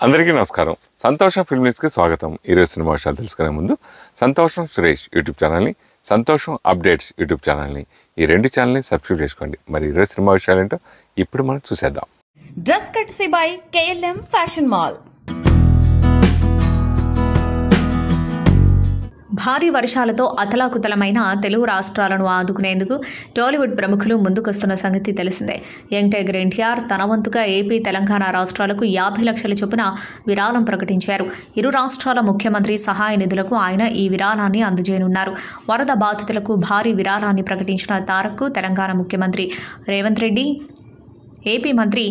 అందరికీ నమస్కారం. సంతోషం ఫిల్మ్ న్యూస్కి స్వాగతం. ఈరోజు సినిమా విషయాలు తెలుసుకునే ముందు సంతోషం సురేష్ యూట్యూబ్ ఛానల్ని, సంతోషం అప్డేట్స్ యూట్యూబ్ ఛానల్ని, ఈ రెండు ఛానల్ని సబ్స్క్రైబ్ చేసుకోండి. మరి ఈరోజు సినిమా విషయాలు ఏంటో ఇప్పుడు మనం చూసేద్దాం. Dress కట్సీ by KLM fashion mall. భారీ వర్షాలతో అతలాకుతలమైన తెలుగు రాష్ట్రాలను ఆదుకునేందుకు టాలీవుడ్ ప్రముఖులు ముందుకొస్తున్న సంగతి తెలిసిందే. యంగ్ టైగర్ ఎన్టీఆర్ తన వంతుగా ఏపీ, తెలంగాణ రాష్ట్రాలకు 50 లక్షల చొప్పున విరాళం ప్రకటించారు. ఇరు రాష్ట్రాల ముఖ్యమంత్రి సహాయ నిధులకు ఆయన ఈ విరాళాన్ని అందజేయనున్నారు. వరద బాధితులకు భారీ విరాళాన్ని ప్రకటించిన తారక్కు తెలంగాణ ముఖ్యమంత్రి రేవంత్ రెడ్డి, ఏపీ మంత్రి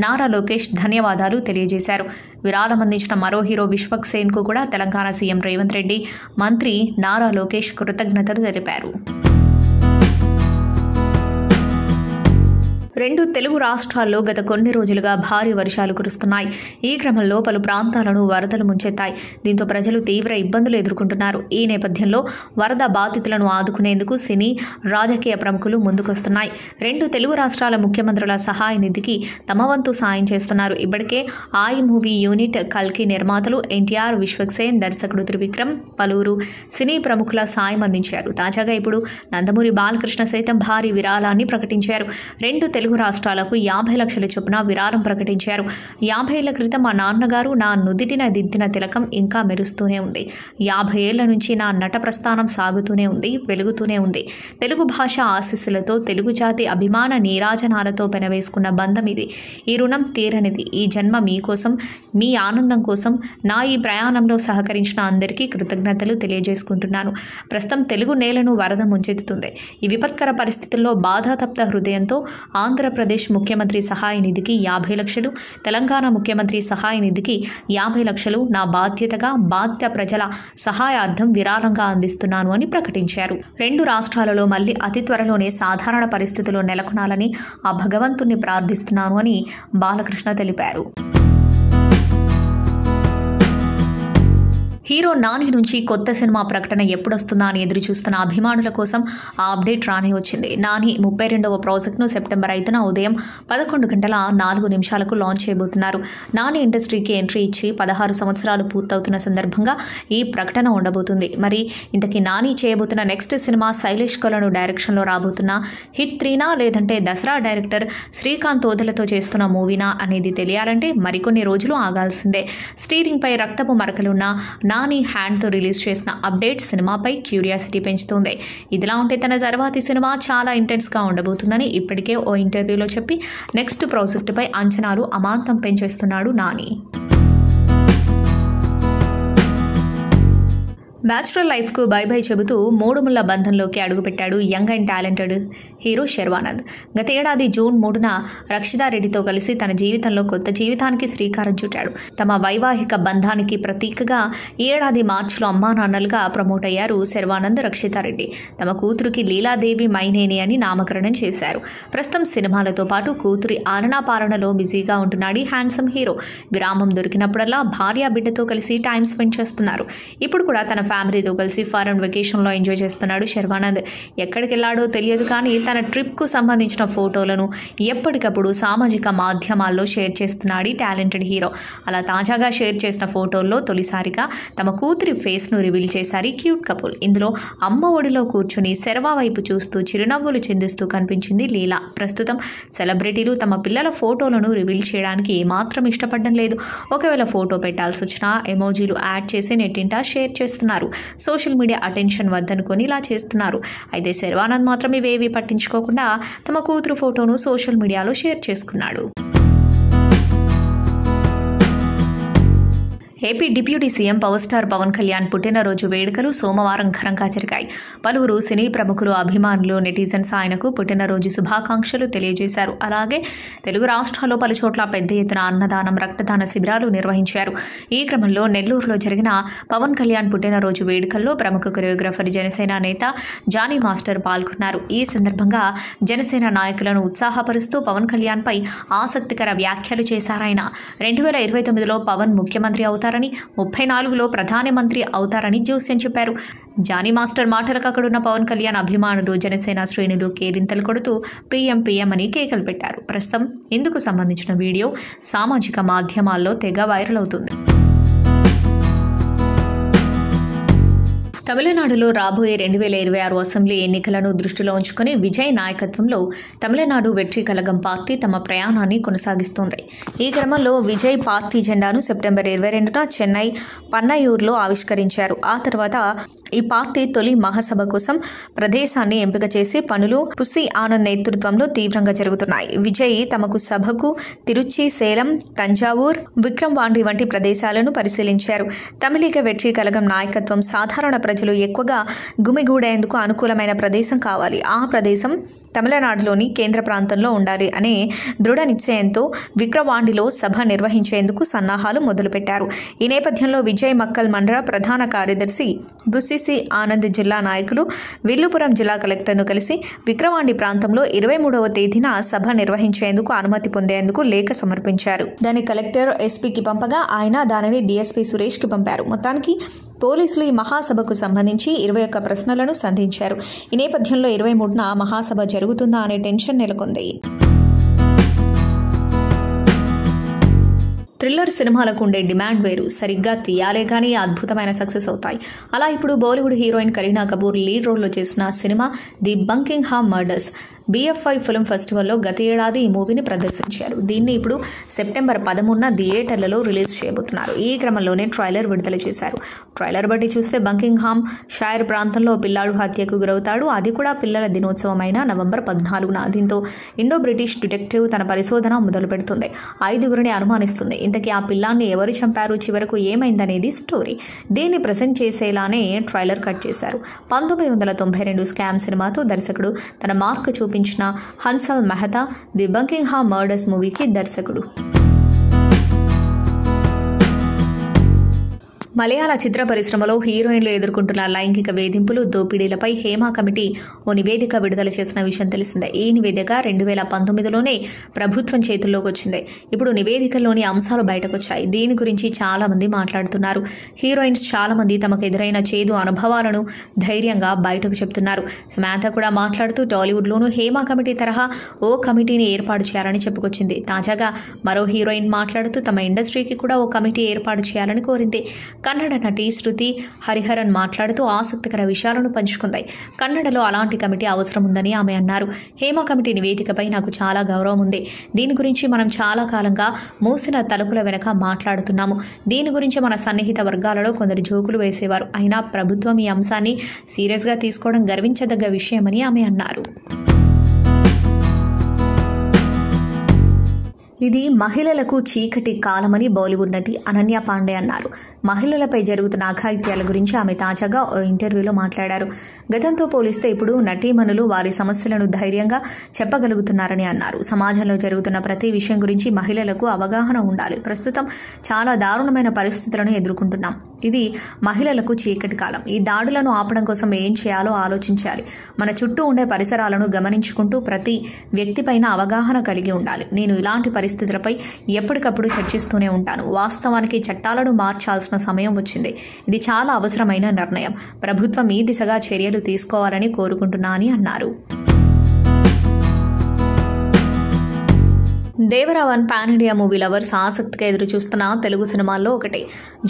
నారా లోకేష్ ధన్యవాదాలు తెలియజేశారు. విరాళం అందించిన మరో హీరో విశ్వక్ సేన్కు కూడా తెలంగాణ సీఎం రేవంత్ రెడ్డి, మంత్రి నారా లోకేష్ కృతజ్ఞతలు తెలిపారు. రెండు తెలుగు రాష్ట్రాల్లో గత కొన్ని రోజులుగా భారీ వర్షాలు కురుస్తున్నాయి. ఈ క్రమంలో పలు ప్రాంతాలను వరదలు ముంచెత్తాయి. దీంతో ప్రజలు తీవ్ర ఇబ్బందులు ఎదుర్కొంటున్నారు. ఈ నేపథ్యంలో వరద బాధితులను ఆదుకునేందుకు సినీ, రాజకీయ ప్రముఖులు ముందుకొస్తున్నాయి. రెండు తెలుగు రాష్ట్రాల ముఖ్యమంత్రుల సహాయ నిధికి తమ వంతు సాయం చేస్తున్నారు. ఇప్పటికే ఆయి మూవీ యూనిట్, కల్కి నిర్మాతలు ఎన్టీఆర్, విశ్వక్ సేన్, దర్శకుడు త్రివిక్రమ్, పలువురు సినీ ప్రముఖుల సాయం అందించారు. తాజాగా ఇప్పుడు నందమూరి బాలకృష్ణ సైతం భారీ విరాళాన్ని ప్రకటించారు. రెండు తెలుగు రాష్ట్రాలకు 50 లక్షల చొప్పున విరాళం ప్రకటించారు. 50 ఏళ్ల క్రితం మా నాన్నగారు నా నుదిటిన దిద్దిన తిలకం ఇంకా మెరుస్తూనే ఉంది. 50 ఏళ్ల నుంచి నా నట ప్రస్థానం సాగుతూనే ఉంది, వెలుగుతూనే ఉంది. తెలుగు భాష ఆశీస్సులతో, తెలుగు జాతి అభిమాన నీరాజనాలతో పెనవేసుకున్న బంధం ఇది. ఈ రుణం తీరనిది. ఈ జన్మ మీకోసం, మీ ఆనందం కోసం నా ఈ ప్రయాణంలో సహకరించిన అందరికీ కృతజ్ఞతలు తెలియజేసుకుంటున్నాను. ప్రస్తుతం తెలుగు నేలను వరద ముంచెత్తుతుంది. ఈ విపత్కర పరిస్థితుల్లో బాధాతప్త హృదయంతో ఆంధ్రప్రదేశ్ ముఖ్యమంత్రి సహాయ నిధికి 50 లక్షలు, తెలంగాణ ముఖ్యమంత్రి సహాయ నిధికి 50 లక్షలు నా బాధ్యతగా బాధ్య ప్రజల సహాయార్థం విరాళంగా అందిస్తున్నాను అని ప్రకటించారు. రెండు రాష్ట్రాలలో మళ్లీ అతి త్వరలోనే సాధారణ పరిస్థితులు నెలకొనాలని ఆ భగవంతుణ్ణి ప్రార్థిస్తున్నాను అని బాలకృష్ణ తెలిపారు. హీరో నాని నుంచి కొత్త సినిమా ప్రకటన ఎప్పుడొస్తుందా అని ఎదురు చూస్తున్న అభిమానుల కోసం ఆ అప్డేట్ రాని వచ్చింది. నాని 32వ ప్రాజెక్టును సెప్టెంబర్ 5న ఉదయం 11:04 లాంచ్ చేయబోతున్నారు. నాని ఇండస్ట్రీకి ఎంట్రీ ఇచ్చి 16 సంవత్సరాలు పూర్తవుతున్న సందర్భంగా ఈ ప్రకటన ఉండబోతుంది. మరి ఇంతకీ నాని చేయబోతున్న నెక్స్ట్ సినిమా శైలేష్ కొలను డైరెక్షన్లో రాబోతున్న హిట్ 3నా, లేదంటే దసరా డైరెక్టర్ శ్రీకాంత్ ఓదెలతో చేస్తున్న మూవీనా అనేది తెలియాలంటే మరికొన్ని రోజులు ఆగాల్సిందే. స్టీరింగ్ పై రక్తపు మరకలున్న నాని హ్యాండ్తో రిలీజ్ చేసిన అప్డేట్ సినిమాపై క్యూరియాసిటీ పెంచుతుంది. ఇదిలా ఉంటే తన తర్వాతి సినిమా చాలా ఇంటెన్స్గా ఉండబోతుందని ఇప్పటికే ఓ ఇంటర్వ్యూలో చెప్పి నెక్స్ట్ ప్రాజెక్టుపై అంచనాలు అమాంతం పెంచేస్తున్నాడు నాని. బ్యాచులర్ లైఫ్కు బై బై చెబుతూ మూడుముళ్ల బంధంలోకి అడుగుపెట్టాడు young and talented hero Sharwanand. గత ఏడాది జూన్ 3న రక్షితారెడ్డితో కలిసి తన జీవితంలో కొత్త జీవితానికి శ్రీకారం చుట్టాడు. తమ వైవాహిక బంధానికి ప్రతీకగా ఈ ఏడాది మార్చిలో అమ్మా నాన్నలుగా ప్రమోట్ అయ్యారు శర్వానంద్, రక్షితారెడ్డి. తమ కూతురికి లీలాదేవి మైనేని అని నామకరణం చేశారు. ప్రస్తుతం సినిమాలతో పాటు కూతురి ఆలనాపాలనలో బిజీగా ఉంటున్నాడు హ్యాండ్సమ్ హీరో. విరామం దొరికినప్పుడల్లా భార్య, బిడ్డతో కలిసి టైం స్పెండ్ చేస్తున్నారు. ఇప్పుడు కూడా తన ఫ్యామిలీతో కలిసి ఫారెన్ వెకేషన్లో ఎంజాయ్ చేస్తున్నాడు శర్వానంద్. ఎక్కడికి వెళ్ళాడో తెలియదు కానీ తన ట్రిప్కు సంబంధించిన ఫోటోలను ఎప్పటికప్పుడు సామాజిక మాధ్యమాల్లో షేర్ చేస్తున్నాడు ఈ టాలెంటెడ్ హీరో. అలా తాజాగా షేర్ చేసిన ఫోటోల్లో తొలిసారిగా తమ కూతురి ఫేస్ను రివీల్ చేశారు ఈ క్యూట్ కపుల్. ఇందులో అమ్మ ఒడిలో కూర్చుని శర్వా వైపు చూస్తూ చిరునవ్వులు చిందిస్తూ కనిపించింది లీలా. ప్రస్తుతం సెలబ్రిటీలు తమ పిల్లల ఫోటోలను రివీల్ చేయడానికి ఏమాత్రం ఇష్టపడడం లేదు. ఒకవేళ ఫోటో పెట్టాల్సి వచ్చినా ఎమోజీలు యాడ్ చేసి నెట్టింట షేర్ చేస్తున్నారు. సోషల్ మీడియా అటెన్షన్ వద్దనుకొని ఇలా చేస్తున్నారు. అయితే శర్వానంద్ మాత్రం ఇవేవి పట్టించుకోకుండా తమ కూతురు ఫోటోను సోషల్ మీడియాలో షేర్ చేసుకున్నాడు. AP deputy CM power star Pavan Kalyan పుట్టినరోజు వేడుకలు సోమవారం ఘనంగా జరిగాయి. పలువురు సినీ ప్రముఖులు, అభిమానులు, నెటిజన్స్ ఆయనకు పుట్టినరోజు శుభాకాంక్షలు తెలియజేశారు. అలాగే తెలుగు రాష్ట్రాల్లో పలుచోట్ల పెద్ద ఎత్తున అన్నదానం, రక్తదాన శిబిరాలు నిర్వహించారు. ఈ క్రమంలో నెల్లూరులో జరిగిన పవన్ కళ్యాణ్ పుట్టినరోజు వేడుకల్లో ప్రముఖ కొరియోగ్రాఫర్, జనసేన నేత జానీ మాస్టర్ పాల్గొన్నారు. ఈ సందర్భంగా జనసేన నాయకులను ఉత్సాహపరుస్తూ పవన్ కళ్యాణ్పై ఆసక్తికర వ్యాఖ్యలు చేశారాయన. 2029లో పవన్ ముఖ్యమంత్రి అవుతారు, అవుతారని, 34లో ప్రధానమంత్రి అవుతారని జోస్యం చెప్పారు. జానీ మాస్టర్ మాటలకు అక్కడున్న పవన్ కళ్యాణ్ అభిమానులు, జనసేన శ్రేణులు కేరింతలు కొడుతూ పీఎం అని కేకలు పెట్టారు. ప్రస్తుతం ఇందుకు సంబంధించిన వీడియో సామాజిక మాధ్యమాల్లో తెగ వైరల్ అవుతుంది. తమిళనాడులో రాబోయే 2026 అసెంబ్లీ ఎన్నికలను దృష్టిలో ఉంచుకుని విజయ్ నాయకత్వంలో తమిళనాడు వెట్రి కళగం పార్టీ తమ ప్రయాణాన్ని కొనసాగిస్తోంది. ఈ క్రమంలో విజయ్ పార్టీ జెండాను సెప్టెంబర్ 22న చెన్నై పన్నయూరులో ఆవిష్కరించారు. ఆ తర్వాత ఈ పార్టీ తొలి మహాసభ కోసం ప్రదేశాన్ని ఎంపిక చేసి పనులు పుసి ఆనంద్ నేతృత్వంలో తీవ్రంగా జరుగుతున్నాయి. విజయ్ తమకు సభకు తిరుచి, సేలం, తంజావూర్, విక్రమ్వాండి వంటి ప్రదేశాలను పరిశీలించారు. తమిళిగ వెట్రి కళగం నాయకత్వం సాధారణ ప్రజలు ఎక్కువగా గుమిగూడేందుకు అనుకూలమైన ప్రదేశం కావాలి, ఆ ప్రదేశం తమిళనాడులోని కేంద్ర ప్రాంతంలో ఉండాలి అనే దృఢ నిశ్చయంతో విక్రవాండిలో సభ నిర్వహించేందుకు సన్నాహాలు మొదలుపెట్టారు. ఈ నేపథ్యంలో విజయ్ మక్కల్ మండల ప్రధాన కార్యదర్శి బుసిసి ఆనంద్, జిల్లా నాయకులు విల్లుపురం జిల్లా కలెక్టర్ను కలిసి విక్రవాండి ప్రాంతంలో 23వ తేదీన సభ నిర్వహించేందుకు అనుమతి పొందేందుకు లేఖ సమర్పించారు. దాన్ని కలెక్టర్ ఎస్పీకి పంపగా ఆయన దానిని డీఎస్పీ సురేష్కి పంపారు. మొత్తానికి పోలీసులు ఈ మహాసభకు సంబంధించి 21 ప్రశ్నలను సంధించారు. ఈ నేపథ్యంలో 23న మహాసభ జరుగుతుందా అనే టెన్షన్ నెలకొంది. థ్రిల్లర్ సినిమాలకు ఉండే డిమాండ్ వేరు. సరిగ్గా తీయాలే కానీ అద్భుతమైన సక్సెస్ అవుతాయి. అలా ఇప్పుడు Bollywood heroine Kareena Kapoor lead రోల్లో చేసిన cinema the Buckingham murders BFI film ఫెస్టివల్లో గత ఏడాది ఈ మూవీని ప్రదర్శించారు. దీన్ని ఇప్పుడు సెప్టెంబర్ 13న థియేటర్లలో రిలీజ్ చేయబోతున్నారు. ఈ క్రమంలోనే ట్రైలర్ విడుదల చేశారు. ట్రైలర్ బట్టి చూస్తే బంకింగ్హామ్ షైర్ ప్రాంతంలో పిల్లాడు హత్యకు గురవుతాడు. అది కూడా పిల్లల దినోత్సవమైన నవంబర్ 14న. దీంతో ఇండో బ్రిటిష్ డిటెక్టివ్ తన పరిశోధన మొదలు పెడుతుంది. 5గురిని అనుమానిస్తుంది. ఇంతకీ ఆ పిల్లాన్ని ఎవరు చంపారు, చివరకు ఏమైందనేది స్టోరీ. దీన్ని ప్రెజెంట్ చేసేలానే ట్రైలర్ కట్ చేశారు. 1992 స్కామ్ సినిమాతో దర్శకుడు తన మార్క్ చూపించిన Hansal Mehta the Buckingham murders మూవీకి దర్శకుడు. మలయాళ చిత్ర పరిశ్రమలో హీరోయిన్లు ఎదుర్కొంటున్న లైంగిక వేధింపులు, దోపిడీలపై హేమ కమిటీ ఓ నివేదిక విడుదల చేసిన విషయం తెలిసిందే. ఈ నివేదిక 2019లోనే ప్రభుత్వం చేతుల్లోకి వచ్చింది. ఇప్పుడు నివేదికలోని అంశాలు బయటకొచ్చాయి. దీని గురించి చాలా మంది మాట్లాడుతున్నారు. హీరోయిన్స్ చాలా మంది తమకు ఎదురైన చేదు అనుభవాలను ధైర్యంగా బయటకు చెప్తున్నారు. సమాంత కూడా మాట్లాడుతూ టాలీవుడ్లోనూ హేమ కమిటీ తరహా ఓ కమిటీని ఏర్పాటు చేయాలని చెప్పుకొచ్చింది. తాజాగా మరో హీరోయిన్ మాట్లాడుతూ తమ ఇండస్ట్రీకి కూడా ఓ కమిటీ ఏర్పాటు చేయాలని కోరింది. కన్నడ నటి శృతి హరిహరన్ మాట్లాడుతూ ఆసక్తికర విషయాలను పంచుకుంది. కన్నడలో అలాంటి కమిటీ అవసరం ఉందని ఆమె అన్నారు. హేమ కమిటీ నివేదికపై నాకు చాలా గౌరవం ఉంది. దీని గురించి మనం చాలా కాలంగా మూసిన తలుపుల వెనక మాట్లాడుతున్నాము. దీని గురించి మన సన్నిహిత వర్గాలలో కొందరు జోకులు వేసేవారు. అయినా ప్రభుత్వం ఈ అంశాన్ని సీరియస్గా తీసుకోవడం గర్వించదగ్గ విషయమని ఆమె అన్నారు. ఇది మహిళలకు చీకటి కాలమని బాలీవుడ్ నటి అనన్య పాండే అన్నారు. మహిళలపై జరుగుతున్న అఘాయిత్యాల గురించి ఆమె తాజాగా ఓ ఇంటర్వ్యూలో మాట్లాడారు. గతంతో పోలిస్తే ఇప్పుడు నటీమణులు వారి సమస్యలను ధైర్యంగా చెప్పగలుగుతున్నారని అన్నారు. సమాజంలో జరుగుతున్న ప్రతి విషయం గురించి మహిళలకు అవగాహన ఉండాలి. ప్రస్తుతం చాలా దారుణమైన పరిస్థితులను ఎదుర్కొంటున్నాం. ఇది మహిళలకు చీకటి కాలం. ఈ దాడులను ఆపడం కోసం ఏం చేయాలో ఆలోచించాలి. మన చుట్టూ ఉండే పరిసరాలను గమనించుకుంటూ ప్రతి వ్యక్తిపైన అవగాహన కలిగి ఉండాలి. నేను ఇలాంటి పరిస్థితులపై ఎప్పటికప్పుడు చర్చిస్తూనే ఉంటాను. వాస్తవానికి చట్టాలను మార్చాల్సిన సమయం వచ్చింది. ఇది చాలా అవసరమైన నిర్ణయం. ప్రభుత్వం ఈ దిశగా చర్యలు తీసుకోవాలని కోరుకుంటున్నా అని అన్నారు. Devara 1 pan India movie lovers ఆసక్తిగా ఎదురు చూస్తున్న తెలుగు సినిమాల్లో ఒకటి.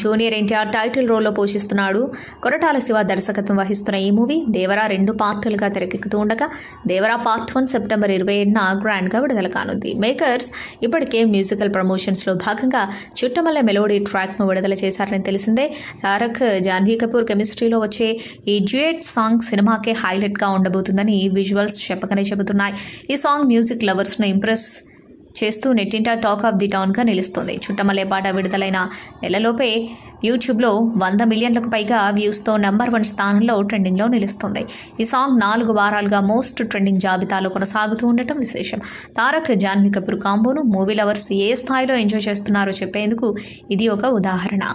జూనియర్ ఎన్టీఆర్ టైటిల్ రోల్లో పోషిస్తున్నాడు. కొరటాల శివ దర్శకత్వం వహిస్తున్న ఈ మూవీ దేవరా 2 పార్టులుగా తెరకెక్కుతూ ఉండగా దేవరా పార్ట్ 1 సెప్టెంబర్ 27న గ్రాండ్గా విడుదల కానుంది. మేకర్స్ ఇప్పటికే మ్యూజికల్ ప్రమోషన్స్లో భాగంగా చుట్టమల్లె మెలోడీ ట్రాక్ను విడుదల చేశారని తెలిసిందే. తారక్, జాన్వీ కపూర్ కెమిస్ట్రీలో వచ్చే ఈ డ్యూయట్ సాంగ్ సినిమాకే హైలైట్గా ఉండబోతుందని విజువల్స్ చెప్పకనే చెబుతున్నాయి. ఈ సాంగ్ మ్యూజిక్ లవర్స్ను ఇంప్రెస్ చేస్తూ నెట్టింట టాక్ ఆఫ్ ది టౌన్గా నిలుస్తుంది. చుట్టమల్లే పాట విడుదలైన నెలలోపే యూట్యూబ్లో 100 మిలియన్లకు పైగా వ్యూస్తో నంబర్ 1 స్థానంలో ట్రెండింగ్లో నిలుస్తుంది. ఈ సాంగ్ 4 వారాలుగా మోస్ట్ ట్రెండింగ్ జాబితాలో కొనసాగుతూ ఉండటం విశేషం. తారక్, జాన్వీ కపూర్ కాంబోను మూవీ లవర్స్ ఏ స్థాయిలో ఎంజాయ్ చేస్తున్నారో చెప్పేందుకు ఇది ఒక ఉదాహరణ.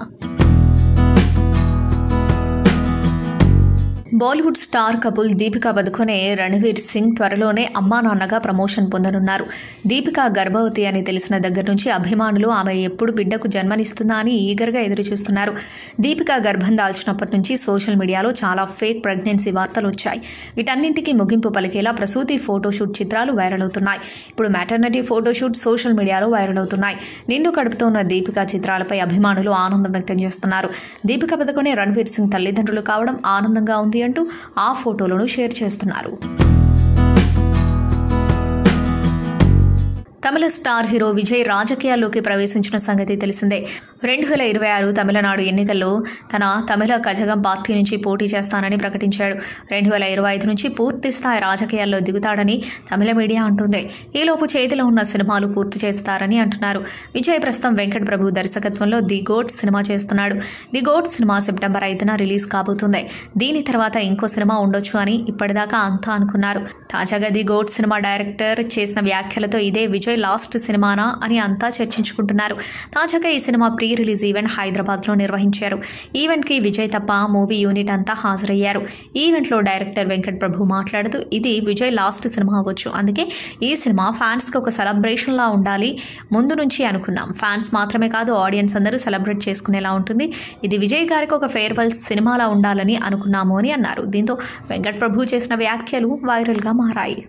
బాలీవుడ్ స్టార్ కపుల్ దీపికా పదుకొనే రణవీర్ సింగ్ త్వరలోనే అమ్మా నాన్నగా ప్రమోషన్ పొందనున్నారు. దీపికా గర్భవతి అని తెలిసిన దగ్గర నుంచి అభిమానులు ఆమె ఎప్పుడు బిడ్డకు జన్మనిస్తుందా అని ఈగర్గా ఎదురుచూస్తున్నారు. దీపికా గర్భం దాల్చినప్పటి నుంచి సోషల్ మీడియాలో చాలా ఫేక్ ప్రెగ్నెన్సీ వార్తలు వచ్చాయి. వీటన్నింటికీ ముగింపు పలికేలా ప్రసూతి ఫోటోషూట్ చిత్రాలు వైరల్ అవుతున్నాయి. ఇప్పుడు మ్యాటర్నిటీ ఫోటోషూట్ సోషల్ మీడియాలో వైరల్ అవుతున్నాయి. నిండు కడుపుతో ఉన్న దీపికా చిత్రాలపై అభిమానులు ఆనందం వ్యక్తం చేస్తున్నారు. దీపికా పదుకొనే రణవీర్ సింగ్ తల్లిదండ్రులు కావడం ఆనందంగా ఉంది అంటూ ఆ ఫోటోలను షేర్ చేస్తున్నారు. తమిళ స్టార్ హీరో విజయ్ రాజకీయాల్లోకి ప్రవేశించిన సంగతి తెలిసిందే. 2026 తమిళనాడు ఎన్నికల్లో తన తమిళ కజగం పార్టీ నుంచి పోటీ చేస్తానని ప్రకటించాడు. 2025 నుంచి పూర్తి స్థాయి రాజకీయాల్లో దిగుతాడని తమిళ మీడియా అంటుంది. ఈలోపు చేతిలో ఉన్న సినిమాలు పూర్తి చేస్తారని అంటున్నారు. విజయ్ ప్రస్తుతం వెంకట్ ప్రభు దర్శకత్వంలో ది గోట్ సినిమా చేస్తున్నాడు. ది గోట్ సినిమా సెప్టెంబర్ 5న రిలీజ్ కాబోతుంది. దీని తర్వాత ఇంకో సినిమా ఉండొచ్చు అని ఇప్పటిదాకా అంతా అనుకున్నారు. తాజాగా ది గోట్ సినిమా డైరెక్టర్ చేసిన వ్యాఖ్యలతో ఇదే విజయ్ లాస్ట్ సినిమానా అని అంతా చర్చించుకుంటున్నారు. తాజాగా ఈ cinema pre release event Hyderabad లో నిర్వహించారు. ఈవెంట్ కి విజయ్ తప్ప మూవీ యూనిట్ అంతా హాజరయ్యారు. ఈవెంట్ లో డైరెక్టర్ వెంకట్ ప్రభు మాట్లాడుతూ ఇది విజయ్ లాస్ట్ సినిమా అవ్వచ్చు, అందుకే ఈ సినిమా ఫ్యాన్స్ కి ఒక సెలబ్రేషన్ లా ఉండాలి ముందు నుంచి అనుకున్నాం. ఫ్యాన్స్ మాత్రమే కాదు ఆడియన్స్ అందరూ సెలబ్రేట్ చేసుకునేలా ఉంటుంది. ఇది విజయ్ గారికి ఒక ఫేర్వెల్ సినిమాలా ఉండాలని అనుకున్నాము అని అన్నారు. దీంతో వెంకట్ ప్రభు చేసిన వ్యాఖ్యలు వైరల్ గా మారాయి.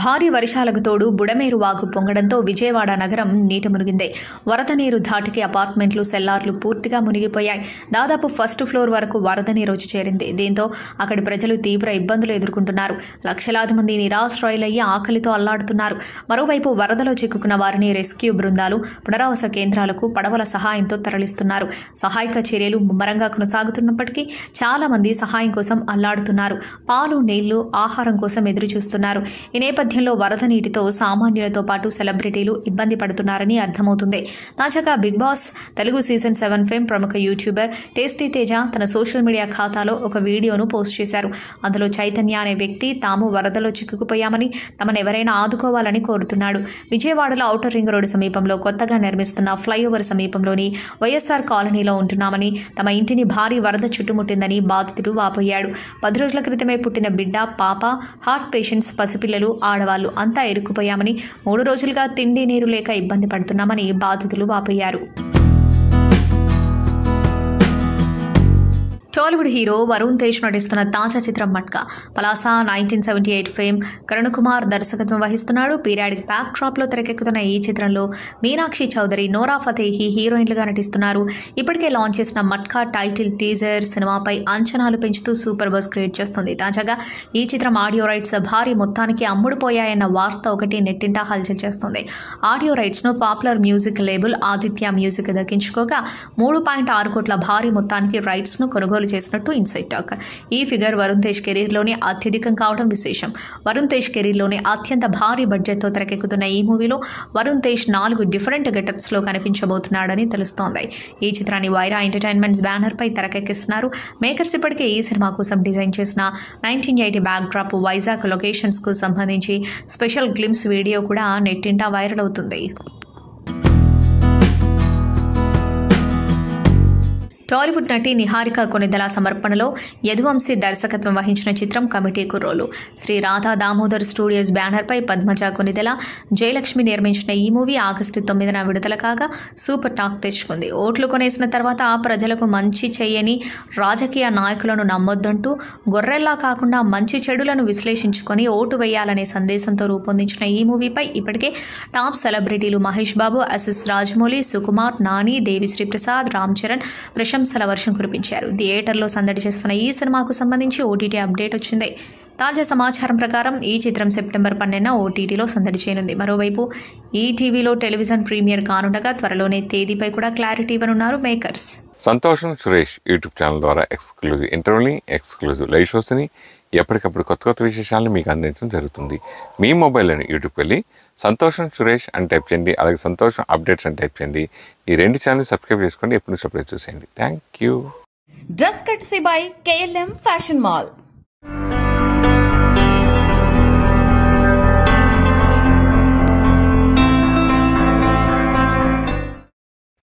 భారీ వర్షాలకు తోడు బుడమేరు వాగు పొంగడంతో విజయవాడ నగరం నీట మునిగింది. వరద నీరు ధాటికి అపార్ట్మెంట్లు, సెల్లార్లు పూర్తిగా మునిగిపోయాయి. దాదాపు ఫస్ట్ ఫ్లోర్ వరకు వరద నీరు వచ్చి చేరింది. దీంతో అక్కడి ప్రజలు తీవ్ర ఇబ్బందులు ఎదుర్కొంటున్నారు. లక్షలాది మంది నిరాశ్రయులయ్యి ఆకలితో అల్లాడుతున్నారు. మరోవైపు వరదలో చిక్కుకున్న వారిని రెస్క్యూ బృందాలు పునరావాస కేంద్రాలకు పడవల సహాయంతో తరలిస్తున్నారు. సహాయక చర్యలు ముమ్మరంగా కొనసాగుతున్నప్పటికీ చాలా మంది సహాయం కోసం అల్లాడుతున్నారు. పాలు, నీళ్లు, ఆహారం కోసం ఎదురుచూస్తున్నారు. ఈ నేపథ్యంలో వరద నీటితో సామాన్యులతో పాటు సెలబ్రిటీలు ఇబ్బంది పడుతున్నారని అర్థమవుతుంది. తాజాగా Bigg Boss Telugu season 7 fame ప్రముఖ యూట్యూబర్ టేస్టీ తేజ తన సోషల్ మీడియా ఖాతాలో ఒక వీడియోను పోస్ట్ చేశారు. అందులో చైతన్య అనే వ్యక్తి తాము వరదలో చిక్కుకుపోయామని తమను ఎవరైనా ఆదుకోవాలని కోరుతున్నాడు. విజయవాడలో ఔటర్ రింగ్ రోడ్డు సమీపంలో కొత్తగా నిర్మిస్తున్న ఫ్లైఓవర్ సమీపంలోని వైఎస్ఆర్ కాలనీలో ఉంటున్నామని, తమ ఇంటిని భారీ వరద చుట్టుముట్టిందని బాధితుడు వాపోయాడు. 10 రోజుల క్రితమే పుట్టిన బిడ్డ, పాప, హార్ట్ పేషెంట్స్, పసిపిల్లలు, ఆడవాళ్లు అంతా ఇరుక్కుపోయామని, 3 రోజులుగా తిండి నీరు లేక ఇబ్బంది పడుతున్నామని బాధితులు వాపోయారు. టాలీవుడ్ హీరో వరుణ్ తేజ్ నటిస్తున్న తాజా చిత్రం మట్కా. పలాస 1978 ఫేమ్ కరుణ్ కుమార్ దర్శకత్వం వహిస్తున్నాడు. పీరియాడిక్ బ్యాక్ డ్రాప్ లో తెరకెక్కుతున్న ఈ చిత్రంలో మీనాక్షి చౌదరి, నోరా ఫతేహి హీరోయిన్లుగా నటిస్తున్నారు. ఇప్పటికే లాంచ్ చేసిన మట్కా టైటిల్ టీజర్ సినిమాపై అంచనాలు పెంచుతూ సూపర్ బజ్ క్రియేట్ చేస్తుంది. తాజాగా ఈ చిత్రం ఆడియో రైట్స్ భారీ మొత్తానికి అమ్ముడుపోయాయన్న వార్త ఒకటి నెట్టింటా హల్చల్ చేస్తుంది. ఆడియో రైట్స్ ను popular music label Aditya music దక్కించుకోగా 3.6 కోట్ల భారీ మొత్తానికి రైట్స్ ను కొనుగోలు చేసినట్టు ఇన్సైడ్ టాక్. ఈ ఫిగర్ వరుణ్ తేజ్ కెరీర్ లోనే అత్యధికం కావడం విశేషం. వరుణ్ తేజ్ కెరీర్ లోనే అత్యంత భారీ బడ్జెట్ తో తెరకెక్కుతున్న ఈ మూవీలో వరుణ్ తేజ్ 4 డిఫరెంట్ గెటప్స్ లో కనిపించబోతున్నాడని తెలుస్తోంది. ఈ చిత్రాన్ని వైరా ఎంటర్టైన్మెంట్స్ బ్యానర్ పై తెరకెక్కిస్తున్నారు. మేకర్స్ ఇప్పటికే ఈ సినిమా కోసం డిజైన్ చేసిన 1980 బ్యాక్ డ్రాప్, వైజాగ్ లొకేషన్స్ కు సంబంధించి స్పెషల్ గ్లిమ్స్ వీడియో కూడా నెట్టింటా వైరల్ అవుతుంది. టాలీవుడ్ నటి నిహారిక కొనిదెల సమర్పణలో యదువంశీ దర్శకత్వం వహించిన చిత్రం committee Kurrollu. Sri Radha Damodar studios banner పై పద్మజ కొనిదెల, జయలక్ష్మి నిర్మించిన ఈ మూవీ ఆగస్టు 9న విడుదల కాగా సూపర్ టాక్ తెచ్చుకుంది. ఓట్లు కొనేసిన తర్వాత ప్రజలకు మంచి చేయని రాజకీయ నాయకులను నమ్మొద్దంటూ గొర్రెల్లా కాకుండా మంచి చెడులను విశ్లేషించుకొని ఓటు వేయాలనే సందేశంతో రూపొందించిన ఈ మూవీపై ఇప్పటికే టాప్ సెలబ్రిటీలు మహేష్ బాబు, ఎస్ఎస్ రాజమౌళి, సుకుమార్, నాని, దేవిశ్రీ ప్రసాద్, రామ్ చరణ్ ప్రశంసల వర్షం కురిపించారు. థియేటర్లో సందడి చేస్తున్న ఈ సినిమాకు సంబంధించి ఓటీటీ అప్డేట్ వచ్చింది. తాజా సమాచారం ప్రకారం ఈ చిత్రం సెప్టెంబర్ 12న ఓటీటీలో సందడి చేయనుంది. మరోవైపు ఈ టీవీలో టెలివిజన్ ప్రీమియర్ కానుండగా త్వరలోనే తేదీపై కూడా క్లారిటీ ఇవ్వనున్నారు makers. Santosham Suresh YouTube channel ద్వారా ఎక్స్క్లూజివ్ ఇంటర్వ్యూని, ఎక్స్క్లూజివ్ లైవ్ షోస్ని, ఎప్పటికప్పుడు కొత్త కొత్త విశేషాలను మీకు అందించడం జరుగుతుంది. మీ మొబైల్లోని యూట్యూబ్కి వెళ్ళి సంతోషం సురేష్ అని టైప్ చేయండి, అలాగే సంతోషం అప్డేట్స్ అని టైప్ చేయండి. ఈ 2 ఛానల్ సబ్స్క్రైబ్ చేసుకోండి, ఎప్పుడు సబ్స్క్రైబ్ చూసేయండి. Thank you. Dress కట్సీ by KLM fashion mall.